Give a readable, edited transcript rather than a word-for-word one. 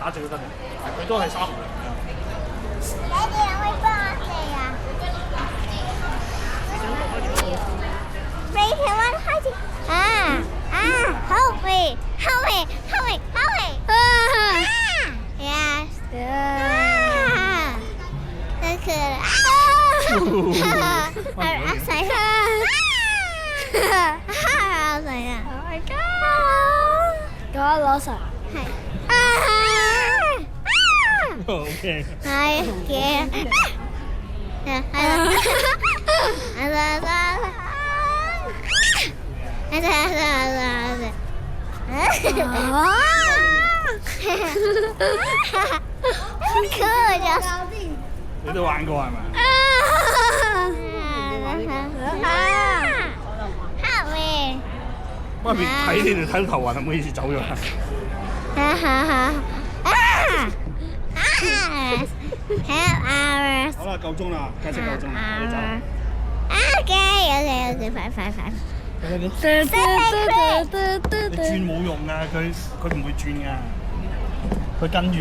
打住都得嘅，佢都係3唔兩嘅。你哋可以幫我哋啊！你條蚊開始後面，yes，真可愛，誰啊？我攞上。OK。係嘅。你都玩過係咪？媽咪睇你哋睇到頭暈，唔好意思走咗啦。好啦，夠鐘啦，計時夠鐘啦，我哋走。OK，快。你轉冇用㗎，佢唔會轉㗎，佢跟住。